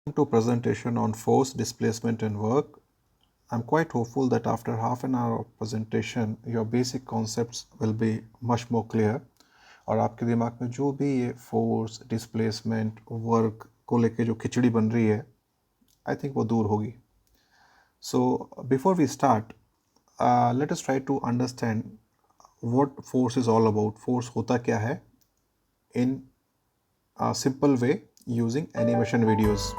To presentation on force, displacement and work. I'm quite hopeful that after half an hour of presentation, your basic concepts will be much more clear और आपके दिमाग में जो भी ये force, displacement, work को लेके जो खिचड़ी बन रही है, I think वो दूर होगी. So before we start, let us try to understand what force is all about. Force होता क्या है in a simple way using animation videos.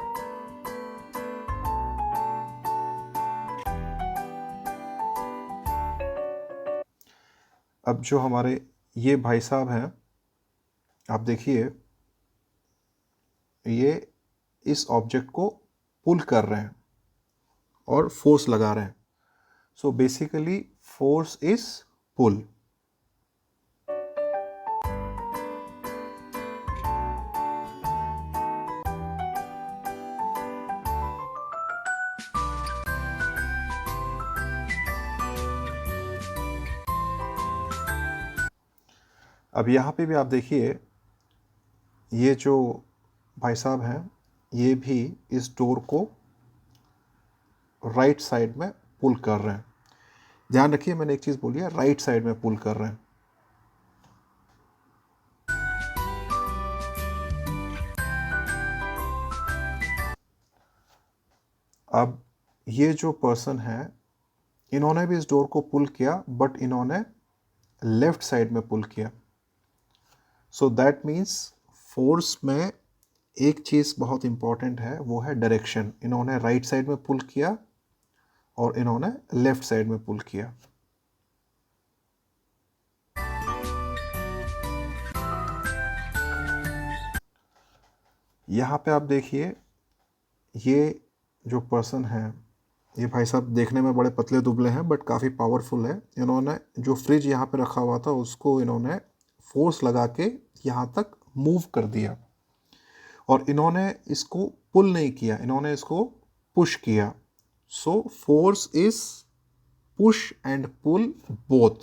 अब जो हमारे ये भाई साहब हैं, आप देखिए ये इस ऑब्जेक्ट को पुल कर रहे हैं और फोर्स लगा रहे हैं. So basically force is pull. अब यहाँ पे भी आप देखिए ये जो भाई साहब हैं ये भी इस डोर को राइट साइड में पुल कर रहे हैं. ध्यान रखिए मैंने एक चीज़ बोली है, राइट साइड में पुल कर रहे हैं. अब ये जो पर्सन है इन्होंने भी इस डोर को पुल किया बट इन्होंने लेफ्ट साइड में पुल किया. सो दैट मीन्स फोर्स में एक चीज़ बहुत इंपॉर्टेंट है, वो है डायरेक्शन. इन्होंने राइट साइड में पुल किया और इन्होंने लेफ्ट साइड में पुल किया. यहाँ पे आप देखिए ये जो पर्सन है, ये भाई साहब देखने में बड़े पतले दुबले हैं बट काफ़ी पावरफुल है. इन्होंने जो फ्रिज यहाँ पे रखा हुआ था उसको इन्होंने फोर्स लगा के यहाँ तक मूव कर दिया और इन्होंने इसको पुल नहीं किया, इन्होंने इसको पुश किया. So force is push and pull both.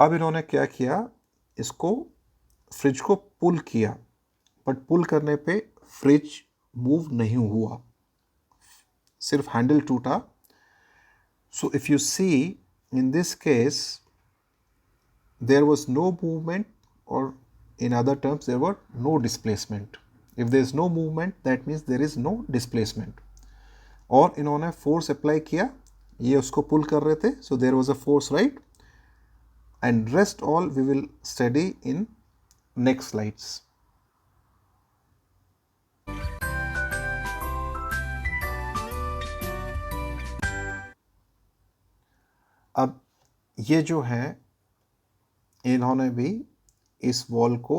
अब इन्होंने क्या किया, इसको फ्रिज को पुल किया बट पुल करने पे फ्रिज मूव नहीं हुआ, सिर्फ हैंडल टूटा. So if you see in this case there was no movement, or in other terms there were no displacement. If there is no movement that means there is no displacement. और इन्होंने force apply किया, ये उसको पुल कर रहे थे, so there was a force, right? And rest all we will study in next slides. अब ये जो है इन्होंने भी इस वॉल को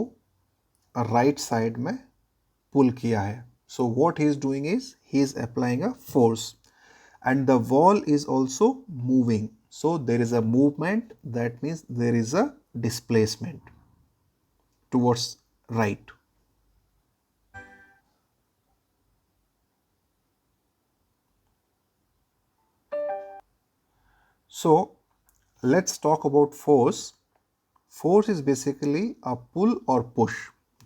राइट साइड में पुल किया है. So what he is doing is he is applying a force and the wall is also moving. So there is a movement, that means there is a displacement towards right. So let's talk about force. Force is basically a pull or push,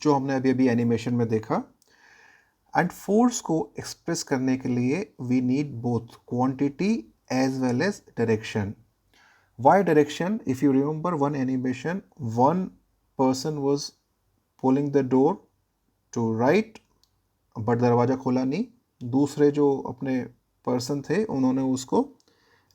जो हमने अभी animation में देखा. And force को express करने के लिए we need both quantity as well as direction. Why direction? If you remember one animation, one person was pulling the door to right but दरवाज़ा खोला नहीं. दूसरे जो अपने पर्सन थे उन्होंने उसको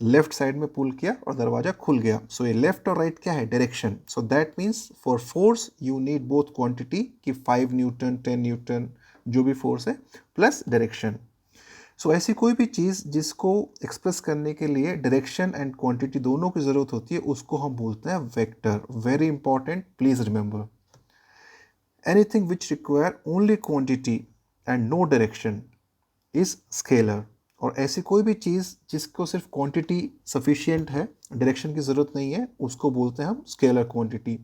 लेफ्ट साइड में पुल किया और दरवाज़ा खुल गया. सो ये लेफ्ट और राइट क्या है? Direction. So that means for force you need both quantity कि 5 न्यूटन 10 न्यूटन जो भी फोर्स है प्लस डायरेक्शन. सो ऐसी कोई भी चीज़ जिसको एक्सप्रेस करने के लिए डायरेक्शन एंड क्वांटिटी दोनों की ज़रूरत होती है उसको हम बोलते हैं vector. Very important, please remember. Anything which require only quantity and no direction is scalar. और ऐसी कोई भी चीज़ जिसको सिर्फ क्वांटिटी सफिशिएंट है, डायरेक्शन की ज़रूरत नहीं है, उसको बोलते हैं हम स्केलर क्वांटिटी.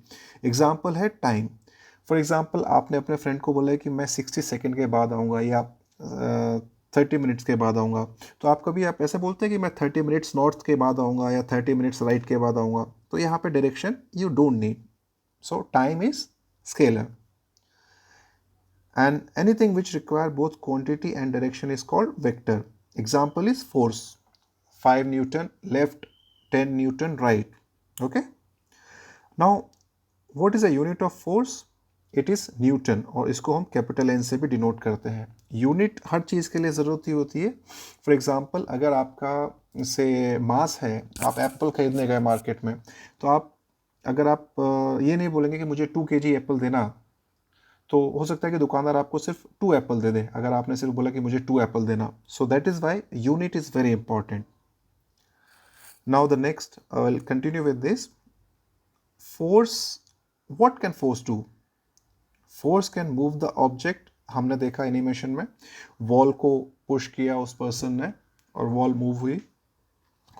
एग्जाम्पल है टाइम. फॉर एग्ज़ाम्पल आपने अपने फ्रेंड को बोला है कि मैं 60 सेकेंड के बाद आऊँगा या 30 मिनट्स के बाद आऊँगा। तो आप कभी आप ऐसे बोलते हैं कि मैं 30 मिनट्स नॉर्थ के बाद आऊँगा या 30 मिनट्स राइट के बाद आऊँगा, तो यहाँ पे direction you don't need, so time is scalar and anything which require both quantity and direction is called vector. Example is force, 5 Newton left, 10 Newton right. Okay. Now what is a unit of force? It is Newton और इसको हम capital N से भी denote करते हैं। Unit हर चीज़ के लिए ज़रूरत ही होती है। फॉर एग्जांपल अगर आपका से मास है, आप एप्पल खरीदने गए मार्केट में, तो आप अगर आप ये नहीं बोलेंगे कि मुझे 2 kg एप्पल देना, तो हो सकता है कि दुकानदार आपको सिर्फ 2 एप्पल दे दे अगर आपने सिर्फ बोला कि मुझे 2 एप्पल देना। So that is why unit is very important. Now the next I will continue with this. Force, what can force do? Force can move the object. हमने देखा एनिमेशन में, वॉल को पुश किया उस पर्सन ने और wall move हुई।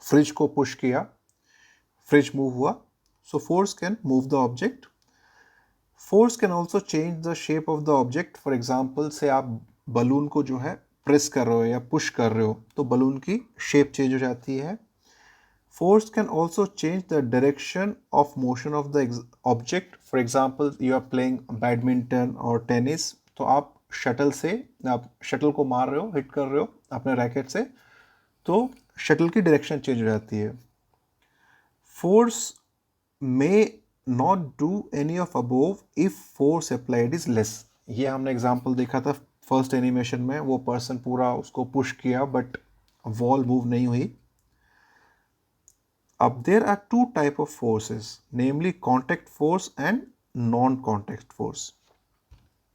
Fridge को पुश किया, फ्रिज मूव हुआ। So force can move the object. Force can also change the shape of the object. For example से आप बलून को जो है प्रेस कर रहे हो या पुश कर रहे हो तो बलून की शेप चेंज हो जाती है। Force can also change the direction of motion of the object. For example you are playing badminton और टेनिस, तो आप शटल से, आप शटल को मार रहे हो, हिट कर रहे हो अपने रैकेट से, तो शटल की डायरेक्शन चेंज हो जाती है। फोर्स में not do any of above if force applied is less. ये हमने एग्जाम्पल देखा था फर्स्ट एनिमेशन में, वो पर्सन पूरा उसको पुश किया बट वॉल मूव नहीं हुई। अब there are two type of forces, namely contact force and non contact force.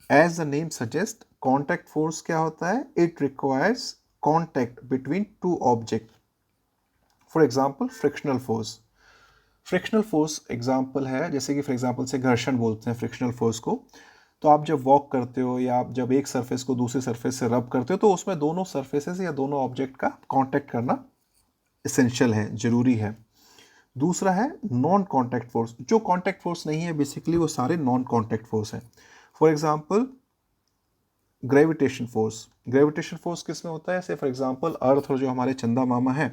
As the name suggest, contact force क्या होता है? It requires contact between two object. For example frictional force. Frictional force example है, जैसे कि for example से घर्षण बोलते हैं फ्रिक्शनल फोर्स को। तो आप जब वॉक करते हो या आप जब एक सरफेस को दूसरे सरफेस से रब करते हो, तो उसमें दोनों सरफेसेस या दोनों ऑब्जेक्ट का कांटेक्ट करना एसेंशियल है, जरूरी है। दूसरा है नॉन कांटेक्ट फोर्स। जो कांटेक्ट फोर्स नहीं है बेसिकली वो सारे नॉन कांटेक्ट फोर्स हैं। For example gravitation force. Gravitation force किस में होता है? जैसे फॉर एग्जांपल अर्थ और जो हमारे चंदा मामा है,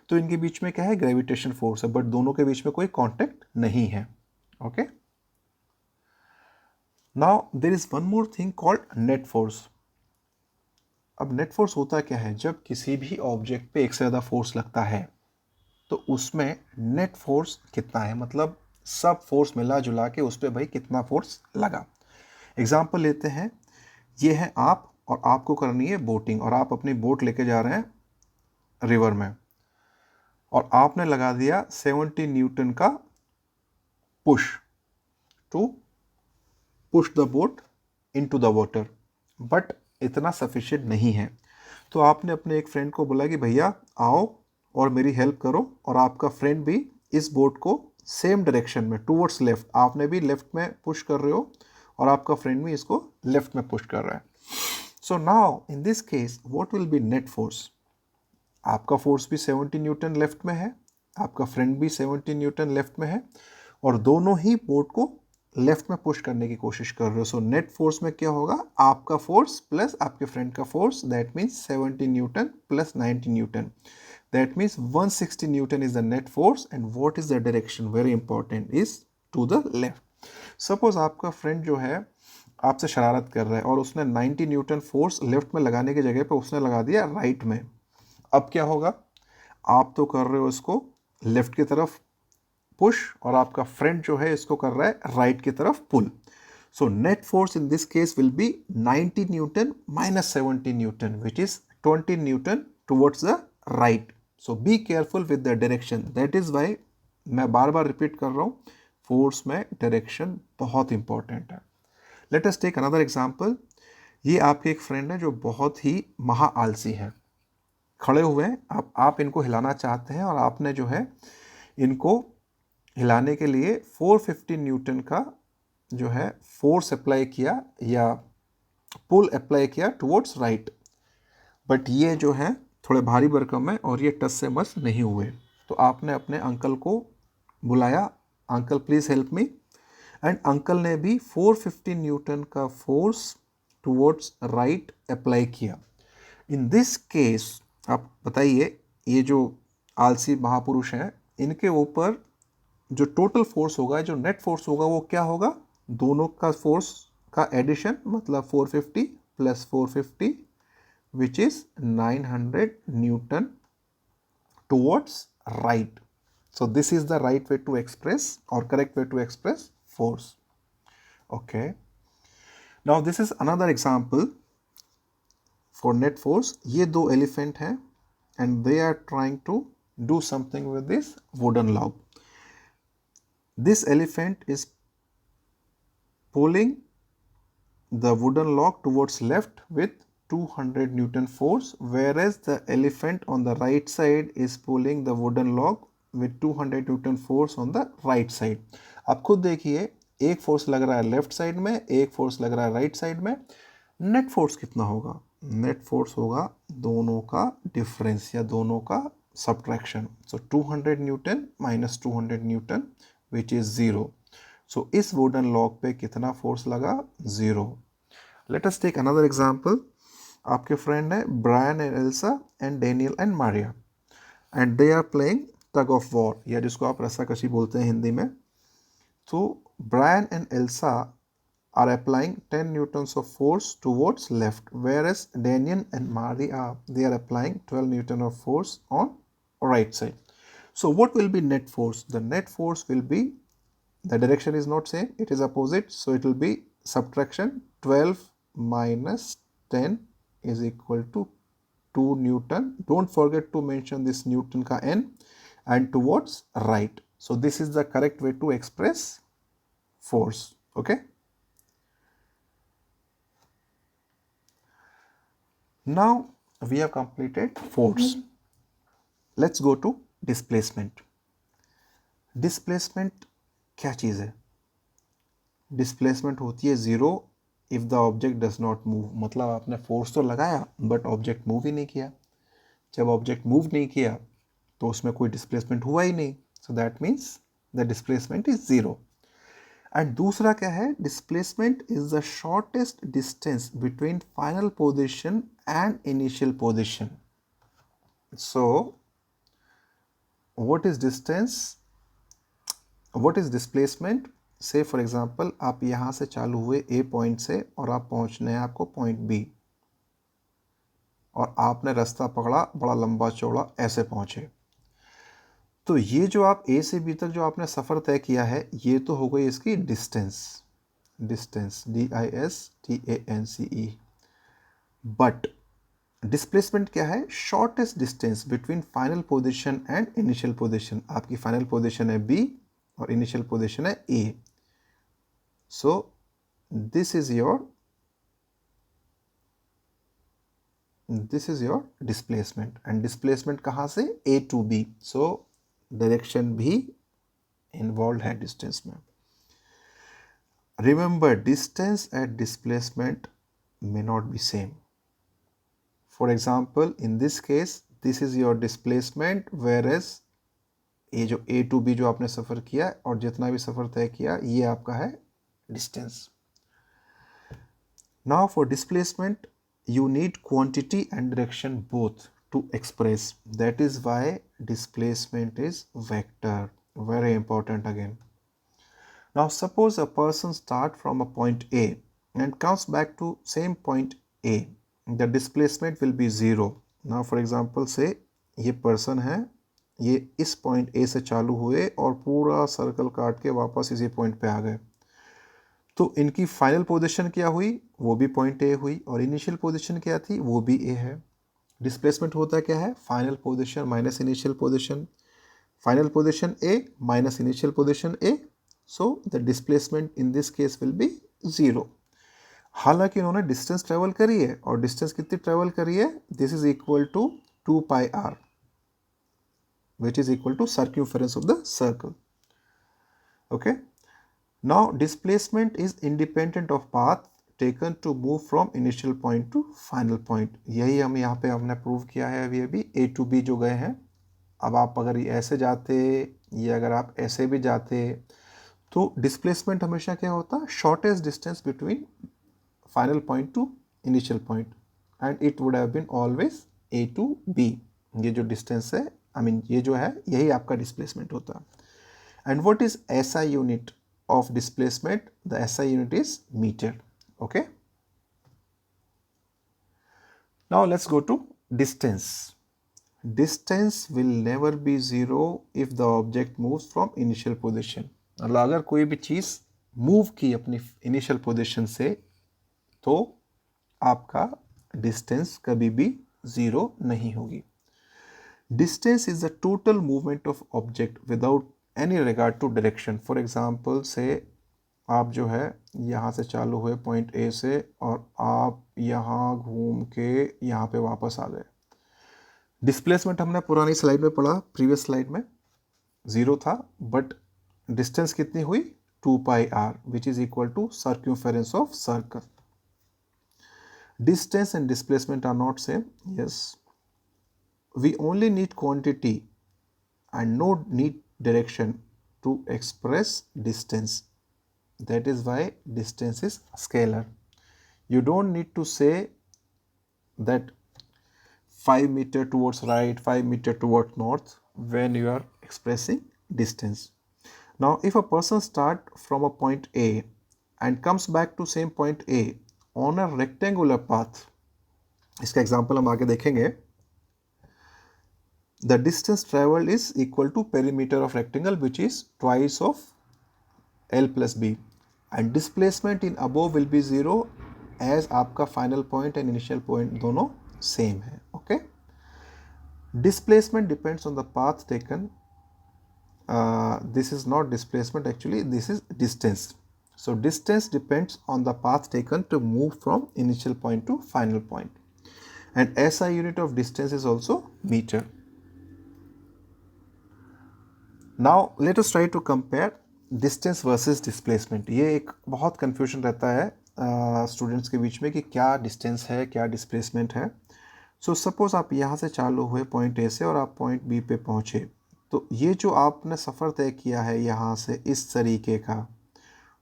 तो इनके बीच में क्या है? ग्रेविटेशन फोर्स है, बट दोनों के बीच में कोई कांटेक्ट नहीं है। Okay, now there is one more thing called net force. अब नेट फोर्स होता क्या है? जब किसी भी ऑब्जेक्ट पे एक से ज़्यादा फोर्स लगता है तो उसमें नेट फोर्स कितना है, मतलब सब फोर्स मिला जुला के उस पर भाई कितना फोर्स लगा। एग्जाम्पल लेते हैं, ये है आप और आपको करनी है बोटिंग, और आप अपनी बोट लेके जा रहे हैं रिवर में, और आपने लगा दिया 70 न्यूटन का push to push the boat into the water, but इतना सफिशिएंट नहीं है। तो आपने अपने एक फ्रेंड को बोला कि भैया आओ और मेरी हेल्प करो, और आपका फ्रेंड भी इस बोट को सेम डायरेक्शन में टूवर्ड्स लेफ्ट, आपने भी लेफ्ट में पुश कर रहे हो और आपका फ्रेंड भी इसको लेफ्ट में पुश कर रहा है। So now in this case what will be net force? आपका फोर्स भी 70 न्यूटन लेफ्ट में है, आपका फ्रेंड भी 70 न्यूटन लेफ्ट में है, और दोनों ही बोट को लेफ्ट में पुश करने की कोशिश कर रहे हो। सो नेट फोर्स में क्या होगा? आपका फोर्स प्लस आपके फ्रेंड का force, that means 70 newton plus 90 newton, that means 160 newton is the net force. And what is the direction? Very important, is to the left. Suppose आपका फ्रेंड जो है आपसे शरारत कर रहा है और उसने 90 न्यूटन फोर्स लेफ्ट में लगाने की जगह पे उसने लगा दिया राइट में। अब क्या होगा? आप तो कर रहे हो इसको लेफ्ट की तरफ पुश, और आपका फ्रेंड जो है इसको कर रहा है राइट की तरफ pull. So net force in this case will be 90 newton minus 70 newton, which is 20 newton towards the right. So be careful with the direction. That is why मैं बार बार रिपीट कर रहा हूँ, फोर्स में डायरेक्शन बहुत important है। Let us take another example. ये आपके एक फ्रेंड है जो बहुत ही महा आलसी है, खड़े हुए हैं, आप इनको हिलाना चाहते हैं, और आपने जो है इनको हिलाने के लिए 450 न्यूटन का जो है फोर्स अप्लाई किया या पुल अप्लाई किया टुवर्ड्स राइट, बट ये जो है थोड़े भारी भरकम है और ये टस से मस नहीं हुए। तो आपने अपने अंकल को बुलाया, uncle please help me, and uncle ने भी 450 न्यूटन का फोर्स टुवर्ड्स राइट अप्लाई किया। इन दिस केस आप बताइए, ये जो आलसी महापुरुष हैं इनके ऊपर जो टोटल फोर्स होगा, जो नेट फोर्स होगा वो क्या होगा? दोनों का फोर्स का एडिशन, मतलब 450 plus 450 which is 900 Newton towards right. So this is the right way to express, or correct way to express force. Okay. Now this is another example for net force. ये दो elephant हैं and they are trying to do something with this wooden log. This elephant is pulling the wooden log towards left with 200 Newton force, whereas the elephant on the right side is pulling the wooden log with 200 Newton force on the right side. आप खुद देखिए, एक force लग रहा है left side में, एक force लग रहा है राइट साइड में. नेट फोर्स कितना होगा? नेट फोर्स होगा दोनों का डिफरेंस या दोनों का subtraction. So 200 newton minus 200 newton which is 0. So इस वुडन लॉग पे कितना फोर्स लगा? 0. Let us take another example. आपके फ्रेंड है Brian and Elsa and Daniel and Maria and they are playing tug of war, या जिसको आप रस्साकशी बोलते हैं हिंदी में. तो Brian and Elsa are applying 10 newtons of force towards left, whereas Daniel and Maria, they are applying 12 newton of force on right side. So what will be net force? The net force will be, the direction is not same, it is opposite, so it will be subtraction. 12 minus 10 is equal to 2 newton. Don't forget to mention this newton ka n, and towards right. So this is the correct way to express force. Okay. Now we have completed force. Let's go to displacement. Displacement क्या चीज़ है? Displacement होती है 0 if the object does not move. मतलब आपने force तो लगाया but object move ही नहीं किया. जब ऑब्जेक्ट मूव नहीं किया तो उसमें कोई डिस्प्लेसमेंट हुआ ही नहीं. So that means the displacement is 0. And दूसरा क्या है? Displacement is the shortest distance between final position and initial position. So what is distance, what is displacement? से फॉर एग्जांपल आप यहाँ से चालू हुए ए पॉइंट से और आप पहुँचने हैं आपको पॉइंट बी, और आपने रास्ता पकड़ा बड़ा लंबा चौड़ा, ऐसे पहुँचे. तो ये जो आप ए से बी तक जो आपने सफ़र तय किया है, ये तो हो गई इसकी distance. Distance DISTANCE. But displacement क्या है? Shortest distance between final position and initial position. आपकी फाइनल पोजीशन है बी और इनिशियल पोजीशन है A. So this is your displacement. And displacement कहाँ से? A to B. So direction भी involve है डिस्टेंस में. Remember, distance at displacement may not be same. For example, in this case, this is your displacement, whereas ये जो A to B जो आपने सफ़र किया और जितना भी सफ़र तय किया, ये आपका है distance. Now for displacement, you need quantity and direction both to express. That is why displacement is vector. Very important again. Now suppose a person start from a point A and comes back to same point A. The displacement will be 0. Now for example say ये person है, ये इस point A से चालू हुए और पूरा circle काट के वापस इसी point पे आ गए. तो इनकी फाइनल पोजीशन क्या हुई? वो भी पॉइंट ए हुई, और इनिशियल पोजीशन क्या थी? वो भी ए है. डिस्प्लेसमेंट होता क्या है? Final position minus initial position. Final position A minus initial position A. So the displacement in this case will B 0. हालांकि उन्होंने डिस्टेंस ट्रेवल करी है, और डिस्टेंस कितनी ट्रेवल करी है? This is equal to 2πr, which is equal to circumference of the circle. Okay. Now displacement is independent of path taken to move from initial point to final point. यही हम यहाँ पे हमने prove किया है अभी A to B जो गए हैं. अब आप अगर ऐसे जाते या अगर आप ऐसे भी जाते तो डिस्प्लेसमेंट हमेशा क्या होता? Shortest distance between final point two initial point. and it would have been always A to B. ये जो distance है, I mean ये जो है, यही आपका displacement होता है. And what is SI unit of displacement? The SI unit is meter. Okay. Now let's go to distance. Distance will never be zero if the object moves from initial position. मतलब अगर कोई भी चीज move की अपनी initial position से, तो आपका डिस्टेंस कभी भी जीरो नहीं होगी. Distance is the total movement of object without any regard to direction. For example से आप जो है यहाँ से चालू हुए पॉइंट ए से और आप यहाँ घूम के यहाँ पे वापस आ गए. डिस्प्लेसमेंट हमने पुरानी स्लाइड में पढ़ा, प्रीवियस स्लाइड में जीरो था, बट डिस्टेंस कितनी हुई 2 pi r which is equal to circumference of circle. Distance and displacement are not same. Yes, we only need quantity and no need direction to express distance. That is why distance is scalar. You don't need to say that 5 meter towards right, 5 meter towards north when you are expressing distance. Now, if a person start from a point A and comes back to same point A on a rectangular path, इसका example हम आगे देखेंगे. The distance traveled is equal to perimeter of rectangle, which is twice of L plus B. And displacement in above will be zero as आपका final point and initial point दोनों same है. Okay. Displacement depends on the path taken. This is not displacement actually, this is distance. So distance depends on the path taken to move from initial point to final point. And SI unit of distance is also meter. Now let us try to compare distance versus displacement. ये एक बहुत confusion रहता है students के बीच में कि क्या distance है, क्या डिस्प्लेसमेंट है. सो सपोज आप यहाँ से चालू हुए पॉइंट ए से और आप पॉइंट बी पे पहुँचे, तो ये जो आपने सफ़र तय किया है यहाँ से इस तरीके का,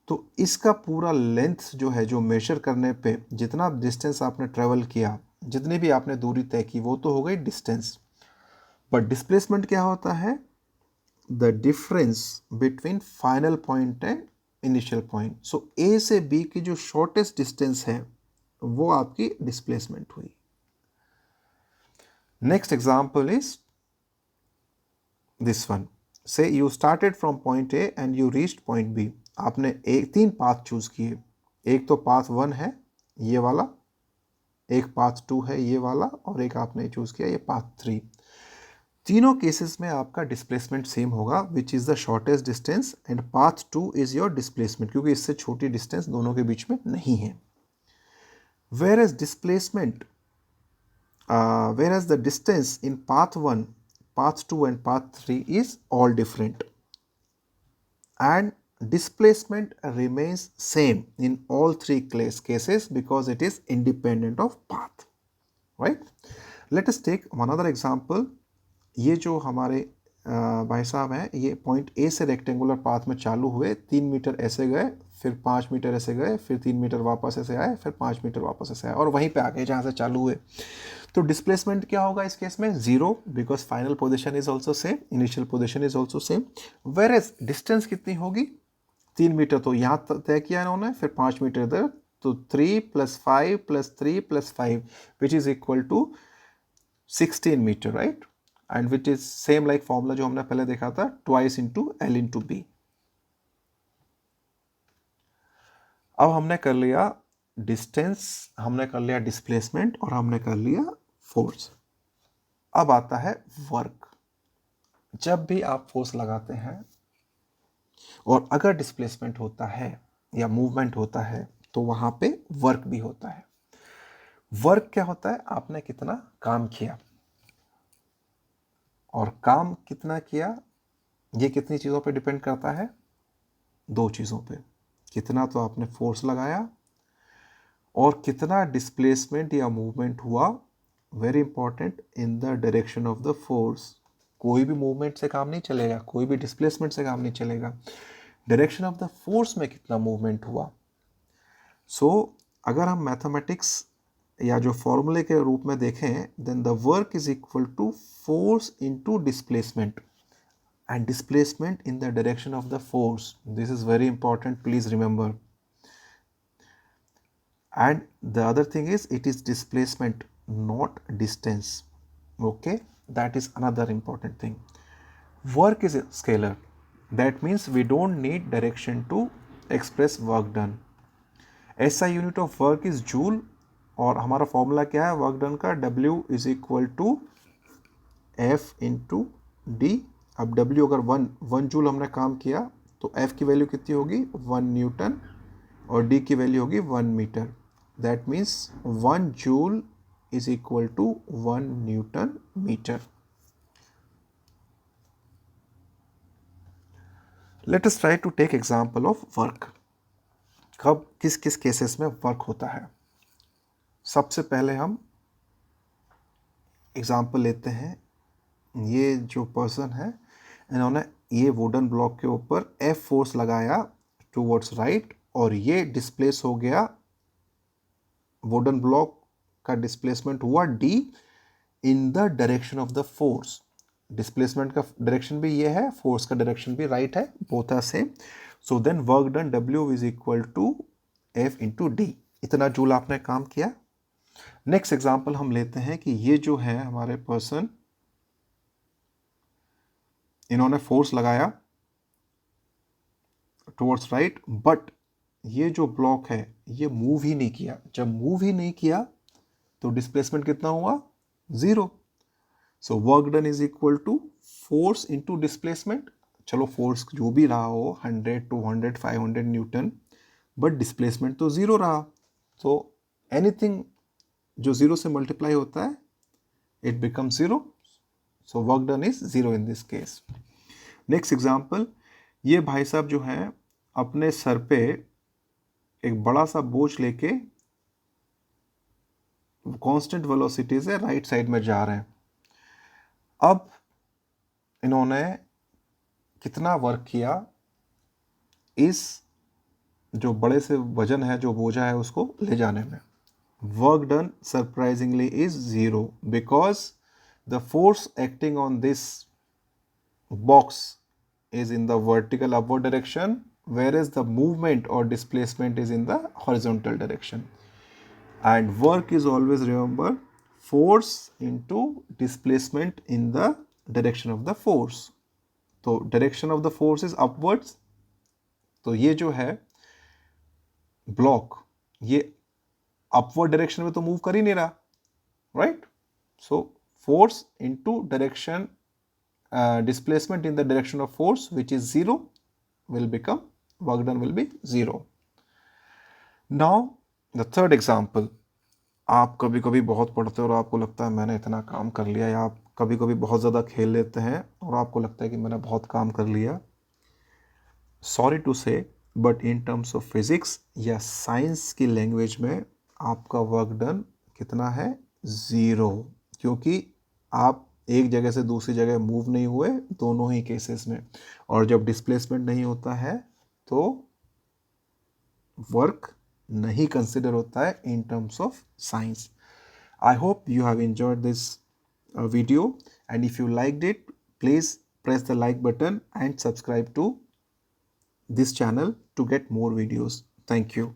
तो इसका पूरा लेंथ जो है, जो मेजर करने पे जितना डिस्टेंस आपने ट्रेवल किया, जितनी भी आपने दूरी तय की, वो तो हो गई डिस्टेंस. बट डिस्प्लेसमेंट क्या होता है? The difference between final point and initial point. So A से B की जो shortest distance है वो आपकी displacement हुई. Next example is this one. Say you started from point A and you reached point B. आपने तीन path choose किए. एक तो path 1 है ये वाला, एक path 2 है ये वाला, और एक आपने choose किया ये path 3. तीनों केसेस में आपका डिस्प्लेसमेंट सेम होगा, which is the shortest distance, and path 2 is your displacement, क्योंकि इससे छोटी डिस्टेंस दोनों के बीच में नहीं है. Whereas displacement, whereas the distance in path 1, path 2 and path 3 is all different, and displacement remains same in all three cases because it is independent of path, right? Let us take one other example. ये जो हमारे भाई साहब हैं, ये point A से rectangular path में चालू हुए, 3 मीटर ऐसे गए, फिर 5 मीटर ऐसे गए, फिर 3 मीटर वापस ऐसे आए, फिर 5 मीटर वापस ऐसे आए, और वहीं पे आ गए जहाँ से चालू हुए. तो डिस्प्लेसमेंट क्या होगा इस केस में? Zero, because final position is also same, initial position is also same. Whereas distance कितनी होगी? 3 मीटर तो यहाँ तय किया इन्होंने, फिर 5 मीटर इधर, तो 3 + 5 + 3 + 5 which is equal to 16 metre, right? And which is same like formula जो हमने पहले देखा था, twice into L into B. अब हमने कर लिया डिस्टेंस, हमने कर लिया डिस्प्लेसमेंट, और हमने कर लिया फोर्स. अब आता है वर्क. जब भी आप फोर्स लगाते हैं और अगर डिस्प्लेसमेंट होता है या मूवमेंट होता है, तो वहां पे वर्क भी होता है. वर्क क्या होता है? आपने कितना काम किया, और काम कितना किया ये कितनी चीज़ों पे डिपेंड करता है? 2 चीज़ों पे. कितना तो आपने फोर्स लगाया, और कितना डिस्प्लेसमेंट या मूवमेंट हुआ, very important, in the direction of the force. कोई भी मूवमेंट से काम नहीं चलेगा, कोई भी डिस्प्लेसमेंट से काम नहीं चलेगा. डायरेक्शन ऑफ द फोर्स में कितना मूवमेंट हुआ. सो अगर हम मैथमेटिक्स या जो फॉर्मूले के रूप में देखें, then the work is equal to force into displacement, and displacement in the direction of the force. This is very important, please remember. And the other thing is, it is displacement, not distance. Okay, that is another important thing. Work is a scalar. That means we don't need direction to express work done. SI unit of work is joule, और हमारा formula क्या है work done का? W is equal to F into D. अब W अगर one joule हमने काम किया तो F की वैल्यू कितनी होगी? 1 न्यूटन, और D की वैल्यू होगी 1 metre. That means 1 joule is equal to 1 newton metre. Let us try to take example of work. कब किस किस केसेस में वर्क होता है? सबसे पहले हम एग्जाम्पल लेते हैं. ये जो पर्सन है, इन्होंने ये वुडन ब्लॉक के ऊपर F फोर्स लगाया टूवर्ड्स राइट, और ये डिस्प्लेस हो गया. वुडन ब्लॉक का डिस्प्लेसमेंट हुआ D in the direction of the force. Displacement का डायरेक्शन भी ये है, फोर्स का डायरेक्शन भी राइट है, both are same. So then work done W is equal to F into D. इतना जूल आपने काम किया. नेक्स्ट एग्जाम्पल हम लेते हैं कि ये जो है हमारे पर्सन, इन्होंने फोर्स लगाया टुवर्ड्स राइट, बट ये जो ब्लॉक है ये मूव ही नहीं किया. जब मूव ही नहीं किया तो डिस्प्लेसमेंट कितना हुआ? 0. So work done is equal to force into displacement. चलो फोर्स जो भी रहा हो, 100, 200, 500 न्यूटन, बट डिस्प्लेसमेंट तो 0 रहा. तो एनीथिंग जो 0 से मल्टीप्लाई होता है, it become 0. So work done is 0 in this case. Next example, ये भाई साहब जो हैं अपने सर पे एक बड़ा सा बोझ लेके कांस्टेंट वेलोसिटी से राइट साइड में जा रहे हैं. अब इन्होंने कितना वर्क किया? इस जो बड़े से वजन है, जो बोझा है, उसको ले जाने में. Work done surprisingly is 0 because the force acting on this box is in the vertical upward direction, whereas the movement or displacement is in the horizontal direction. And work is always, remember, force into displacement in the direction of the force. तो direction of the force is upwards. तो ये जो है block, ये upward direction में तो move कर ही नहीं रहा, right? So force into direction, displacement in the direction of force, which is 0, will become, work done will be 0. Now the third example. आप कभी कभी बहुत पढ़ते हो और आपको लगता है मैंने इतना काम कर लिया, या आप कभी कभी बहुत ज़्यादा खेल लेते हैं और आपको लगता है कि मैंने बहुत काम कर लिया. सॉरी टू से, but in terms of physics या साइंस की लैंग्वेज में आपका वर्क डन कितना है? 0. क्योंकि आप एक जगह से दूसरी जगह मूव नहीं हुए दोनों ही केसेस में, और जब डिस्प्लेसमेंट नहीं होता है तो वर्क नहीं कंसिडर होता है in terms of science. I hope you have enjoyed this video, and if you liked it, please press the like button and subscribe to this channel to get more videos. Thank you.